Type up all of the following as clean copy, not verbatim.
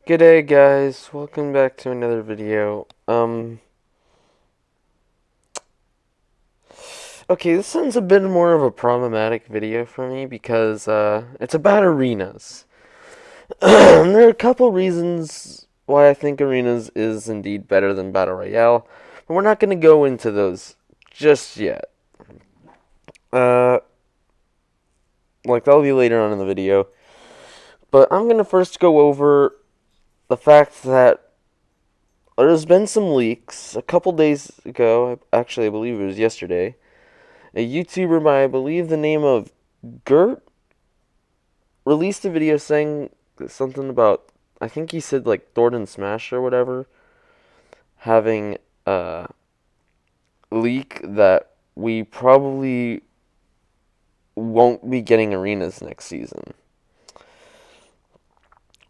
G'day guys, welcome back to another video. Okay, this one's a bit more of a problematic video for me because, it's about arenas. There are a couple reasons why I think arenas is indeed better than Battle Royale, but we're not going to go into those just yet. Uh, that'll be later on in the video. But I'm going to first go over the fact that there's been some leaks a couple days ago. Actually, I believe it was yesterday. A YouTuber by, I believe, the name of Gert released a video saying something about, I think he said like Thornton Smash or whatever, having a leak that we probably won't be getting arenas next season.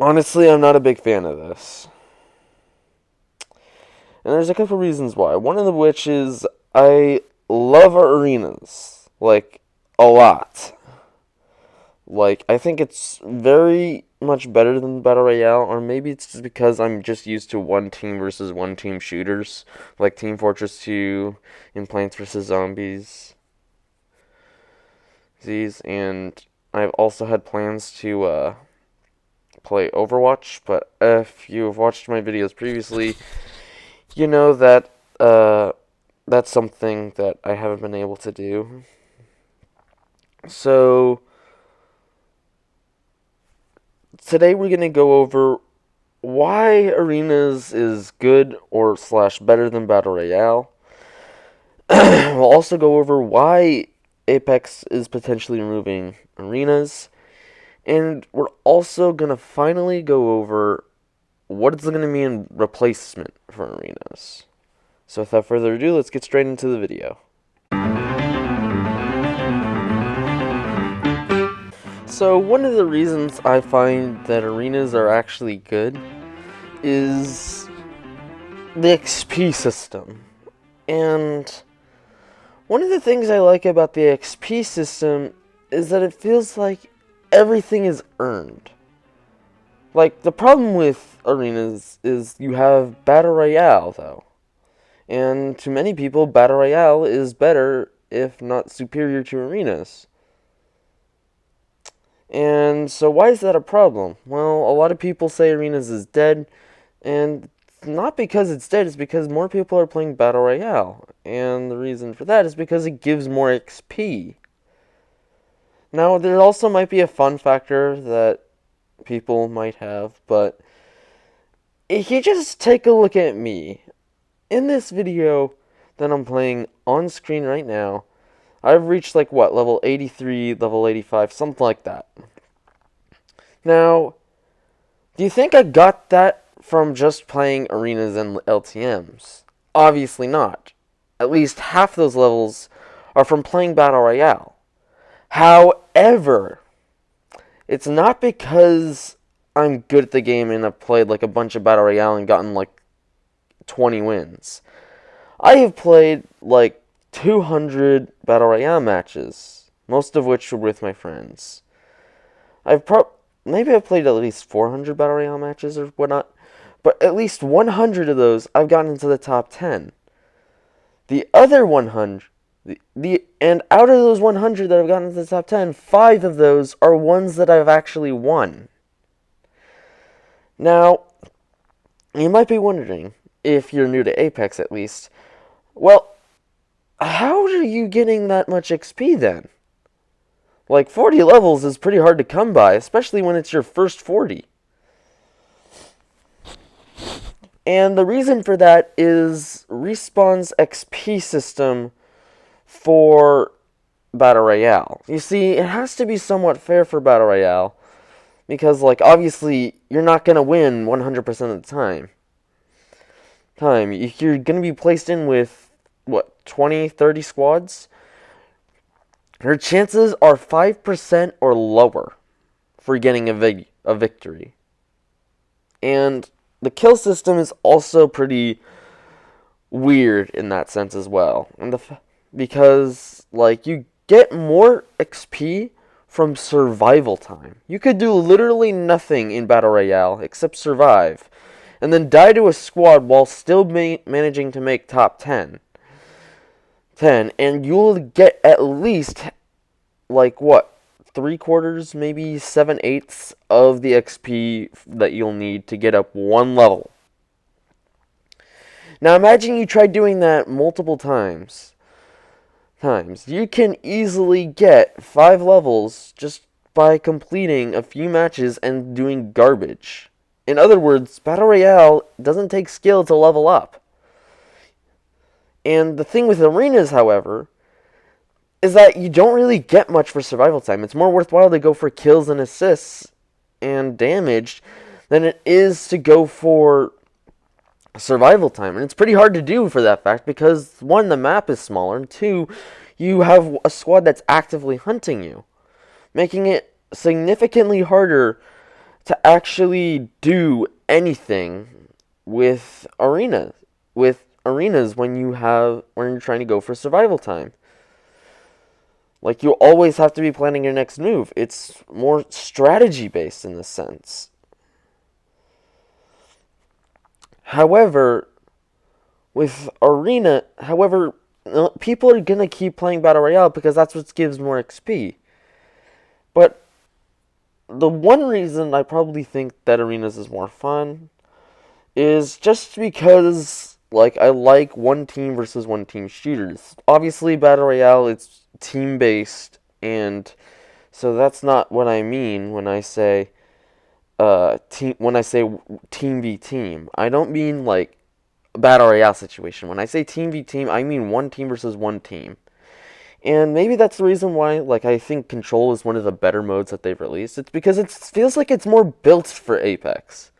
Honestly, I'm not a big fan of this. And there's a couple reasons why. One of which is I love our arenas. Like, a lot. Like, I think it's very much better than Battle Royale, or maybe it's just because I'm just used to one team versus one team shooters, like Team Fortress 2 and Plants vs. Zombies. And I've also had plans to play Overwatch, but if you've watched my videos previously, you know that that's something that I haven't been able to do. So today we're going to go over why Arenas is good or / better than Battle Royale. We'll also go over why Apex is potentially removing Arenas. And we're also going to finally go over what it's going to mean replacement for Arenas. So without further ado, let's get straight into the video. So one of the reasons I find that arenas are actually good is the XP system. And one of the things I like about the XP system is that it feels like everything is earned. Like, the problem with arenas is you have Battle Royale, though. And to many people, Battle Royale is better, if not superior, to arenas. And so why is that a problem? Well, a lot of people say arenas is dead, and not because it's dead, it's because more people are playing Battle Royale. And the reason for that is because it gives more XP. Now, there also might be a fun factor that people might have, but if you just take a look at me, in this video that I'm playing on screen right now, I've reached like what, level 83, level 85, something like that. Now, do you think I got that from just playing arenas and LTMs? Obviously not. At least half those levels are from playing Battle Royale. However, it's not because I'm good at the game and I've played like a bunch of Battle Royale and gotten like 20 wins. I have played like 200 Battle Royale matches, most of which were with my friends. Maybe I've played at least 400 Battle Royale matches or whatnot, but at least 100 of those I've gotten into the top 10. The other 100, and out of those 100 that I've gotten into the top 10, 5 of those are ones that I've actually won. Now, you might be wondering, if you're new to Apex at least, well, how are you getting that much XP then? Like, 40 levels is pretty hard to come by, especially when it's your first 40. And the reason for that is Respawn's XP system for Battle Royale. You see, it has to be somewhat fair for Battle Royale, because, like, obviously, you're not going to win 100% of the time. If you're going to be placed in with, what, 20, 30 squads, your chances are 5% or lower for getting a victory. And the kill system is also pretty weird in that sense as well. Because, like, you get more XP from survival time. You could do literally nothing in Battle Royale except survive, and then die to a squad while still managing to make top 10. And you'll get at least, like, what? 3/4, maybe 7/8 of the XP that you'll need to get up one level. Now imagine you try doing that multiple times. You can easily get 5 levels just by completing a few matches and doing garbage. In other words, Battle Royale doesn't take skill to level up. And the thing with arenas, however, is that you don't really get much for survival time. It's more worthwhile to go for kills and assists and damage than it is to go for survival time. And it's pretty hard to do for that fact because, one, the map is smaller, and two, you have a squad that's actively hunting you, making it significantly harder to actually do anything with arenas when you're trying to go for survival time. Like, you always have to be planning your next move. It's more strategy based in this sense. However, with arena, people are gonna keep playing Battle Royale because that's what gives more XP. But the one reason I probably think that arenas is more fun is just because, like, I like one team versus one team shooters. Obviously, Battle Royale, it's team based, and so that's not what I mean when I say team v team. I don't mean like Battle Royale situation. When I say team v team, I mean one team versus one team. And maybe that's the reason why, like, I think Control is one of the better modes that they've released. It's because it feels like it's more built for Apex.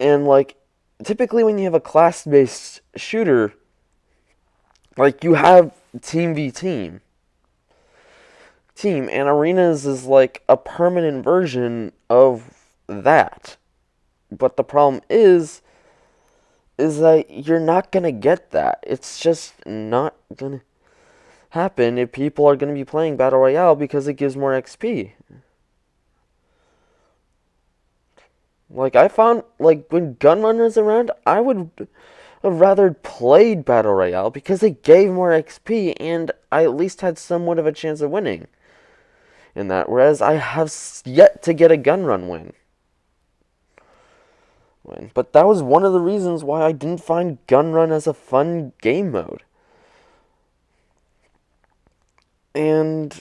And, like, typically when you have a class-based shooter, like, you have team v team. And arenas is like a permanent version of that. But the problem is that you're not gonna get that. It's just not gonna happen if people are gonna be playing Battle Royale because it gives more XP. Like, I found, like, when Gunrunner's around, I would have rather played Battle Royale because it gave more XP and I at least had somewhat of a chance of winning in that, whereas I have yet to get a gun run win. But that was one of the reasons why I didn't find gun run as a fun game mode. And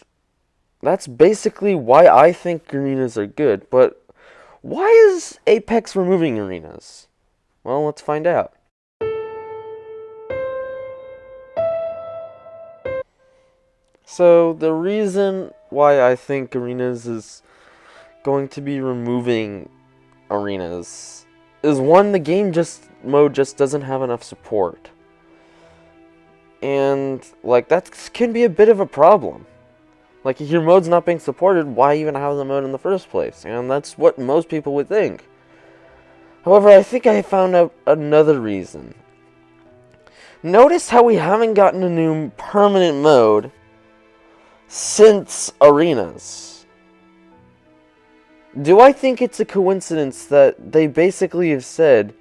that's basically why I think arenas are good. But why is Apex removing arenas? Well, let's find out. So, the reason why I think arenas is going to be removing arenas is, one, the game mode just doesn't have enough support. And, like, that can be a bit of a problem. Like, if your mode's not being supported, why even have the mode in the first place? And that's what most people would think. However, I think I found out another reason. Notice how we haven't gotten a new permanent mode since arenas. Do I think it's a coincidence that they basically have said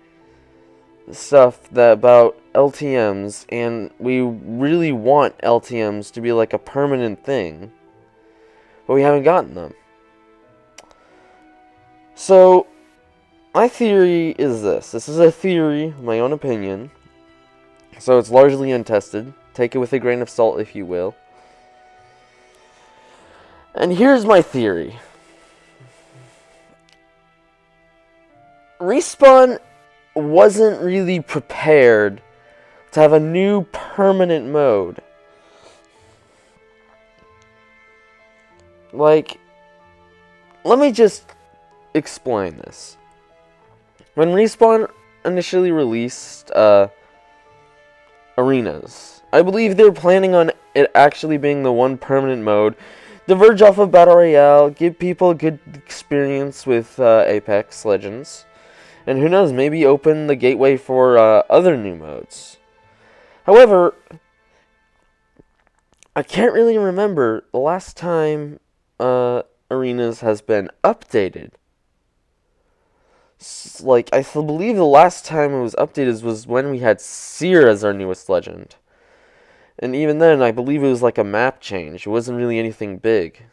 stuff about LTMs, and we really want LTMs to be like a permanent thing, but we haven't gotten them? So, my theory is this. This is a theory, my own opinion, so it's largely untested. Take it with a grain of salt, if you will. And here's my theory. Respawn wasn't really prepared to have a new permanent mode. Like, let me just explain this. When Respawn initially released arenas, I believe they were planning on it actually being the one permanent mode, diverge off of Battle Royale, give people a good experience with Apex Legends, and who knows, maybe open the gateway for other new modes. However, I can't really remember the last time Arenas has been updated. Like, believe the last time it was updated was when we had Seer as our newest legend. And even then, I believe it was like a map change. It wasn't really anything big.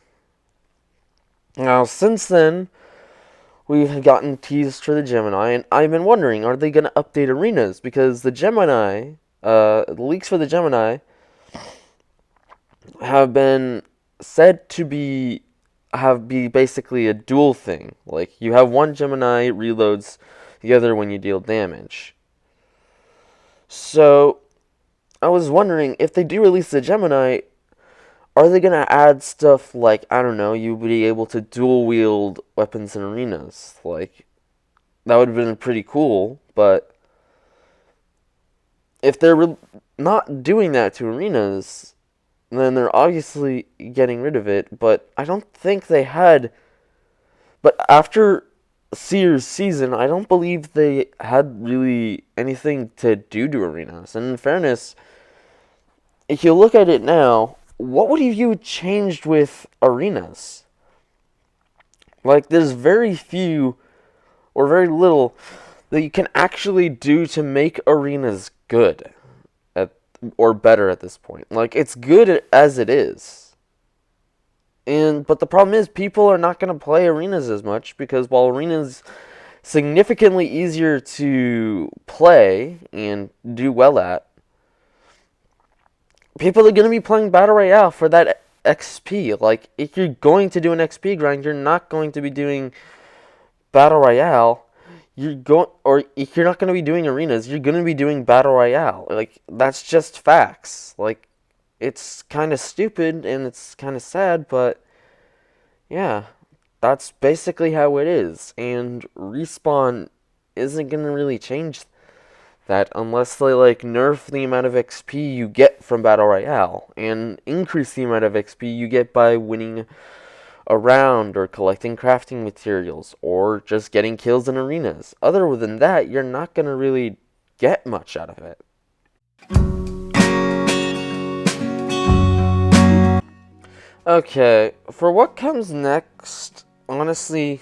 Now, since then, we've gotten teased for the Gemini, and I've been wondering, are they going to update arenas? Because the Gemini, the leaks for the Gemini have been said to be basically a dual thing. Like, you have one Gemini reloads the other when you deal damage. So, I was wondering, if they do release the Gemini, are they gonna add stuff like, I don't know, you'll be able to dual wield weapons in arenas? Like, that would have been pretty cool, but if they're not doing that to arenas, then they're obviously getting rid of it, but I don't think they had. But after Sears' season, I don't believe they had really anything to do to arenas. And in fairness, if you look at it now, what would you changed with arenas? Like, there's very few or very little that you can actually do to make arenas good or better at this point. Like, it's good as it is. But the problem is people are not going to play arenas as much because while arenas significantly easier to play and do well at, people are going to be playing Battle Royale for that XP. Like, if you're going to do an XP grind, you're not going to be doing Battle Royale. Or if you're not going to be doing arenas, you're going to be doing Battle Royale. Like, that's just facts. Like, it's kind of stupid and it's kind of sad, but yeah, that's basically how it is. And Respawn isn't going to really change that unless they like nerf the amount of XP you get from Battle Royale and increase the amount of XP you get by winning a round or collecting crafting materials or just getting kills in arenas. Other than that, you're not going to really get much out of it. Okay, for what comes next, honestly,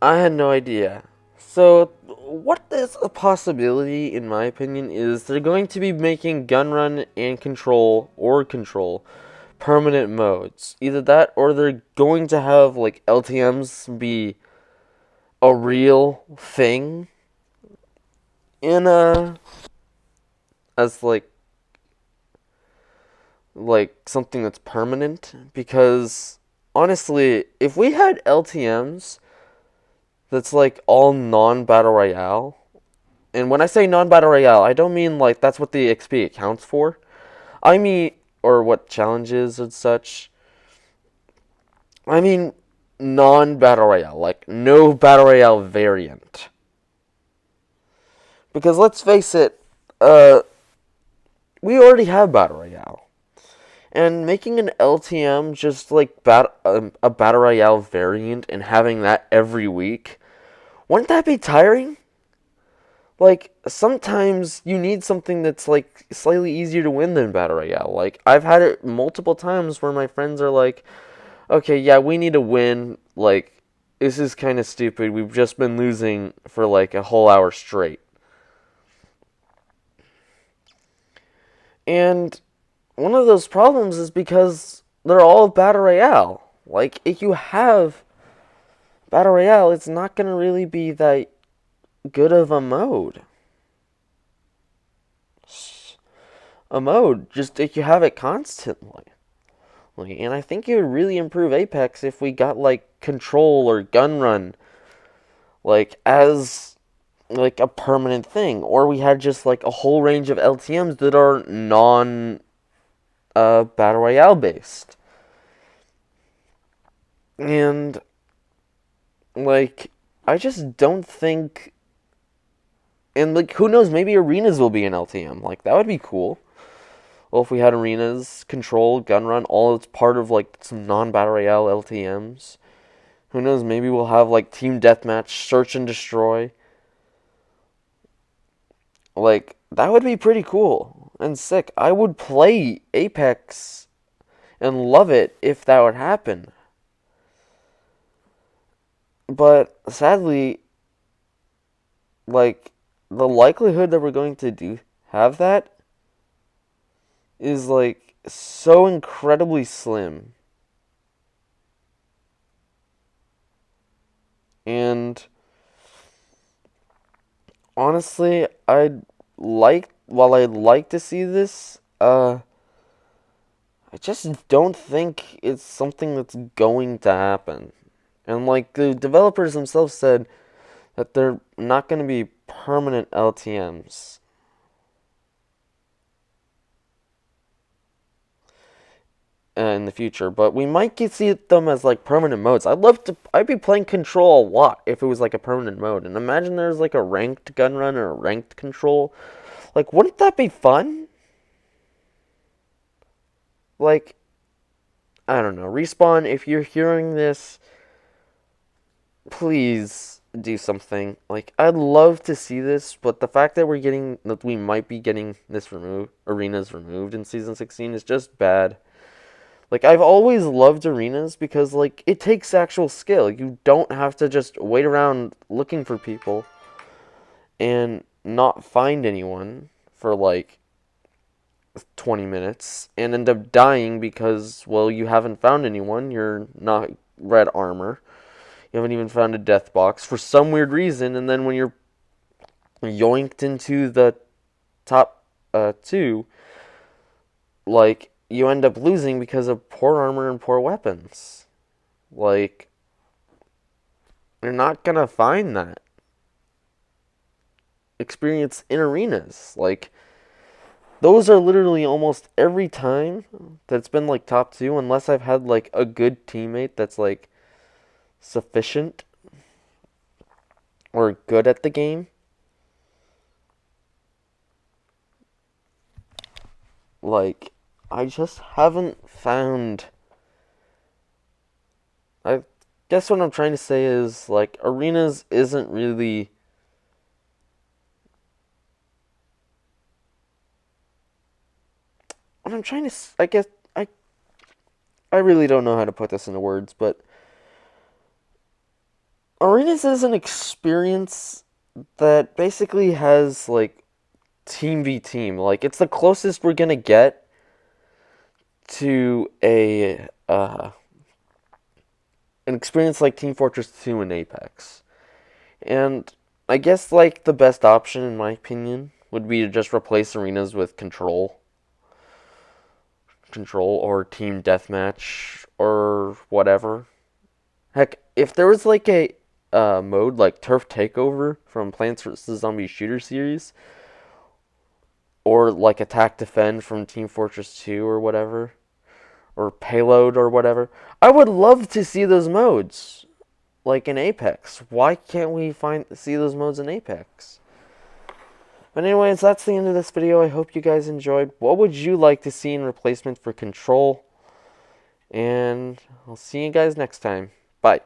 I had no idea. So, what is a possibility, in my opinion, is they're going to be making gun run and control or control permanent modes. Either that or they're going to have like LTMs be a real thing in as like something that's permanent, because honestly, if we had LTMs that's like all non-battle royale, and when I say non-battle royale, I don't mean like that's what the XP accounts for. I mean, or what challenges and such. I mean non-battle royale, like no battle royale variant. Because let's face it, we already have battle royale, and making an LTM just like a battle royale variant and having that every week, wouldn't that be tiring? Like, sometimes you need something that's like slightly easier to win than battle royale. Like, I've had it multiple times where my friends are like, okay, yeah, we need to win. Like, this is kind of stupid. We've just been losing for like a whole hour straight. And one of those problems is because they're all Battle Royale. Like, if you have Battle Royale, it's not going to really be that good of a mode. Just if you have it constantly. And I think it would really improve Apex if we got, like, control or gun run, like, as, like, a permanent thing. Or we had just, like, a whole range of LTMs that are Battle Royale based. And, like, I just don't think. And, like, who knows, maybe arenas will be an LTM. Like, that would be cool. Well, if we had arenas, control, gun run, all it's part of, like, some non-Battle Royale LTMs. Who knows, maybe we'll have, like, Team Deathmatch, Search and Destroy. Like, that would be pretty cool. and sick. I would play Apex and love it if that would happen. But sadly, like, the likelihood that we're going to have that is like so incredibly slim. And honestly, while I'd like to see this, I just don't think it's something that's going to happen. And like the developers themselves said that they're not going to be permanent LTMs. In the future, but we might see them as like permanent modes. I'd be playing Control a lot if it was like a permanent mode. And imagine there's like a ranked gun run or a ranked Control. Like, wouldn't that be fun? Like, I don't know. Respawn, if you're hearing this, please do something. Like, I'd love to see this, but the fact that we might be getting this arenas removed in Season 16 is just bad. Like, I've always loved arenas because, like, it takes actual skill. You don't have to just wait around looking for people and not find anyone for, like, 20 minutes and end up dying because, well, you haven't found anyone. You're not red armor. You haven't even found a death box for some weird reason, and then when you're yoinked into the top two, like, you end up losing because of poor armor and poor weapons. Like, you're not gonna find that experience in arenas. Like, those are literally almost every time that's been, like, top two, unless I've had, like, a good teammate that's, like, sufficient or good at the game. Like, I just haven't found... I guess what I'm trying to say is, like, arenas isn't really... What I'm trying to... I guess... I really don't know how to put this into words, but... Arenas is an experience that basically has, like, team v team. Like, it's the closest we're gonna get to an experience like Team Fortress 2 and Apex. And I guess, like, the best option, in my opinion, would be to just replace arenas with Control or Team Deathmatch or whatever. Heck, if there was, like, a mode like Turf Takeover from Plants vs. Zombies Shooter series, or like Attack Defend from Team Fortress 2 or whatever, or Payload or whatever, I would love to see those modes, like in Apex. Why can't we see those modes in Apex? But anyways, that's the end of this video. I hope you guys enjoyed. What would you like to see in replacement for Control? And I'll see you guys next time. Bye.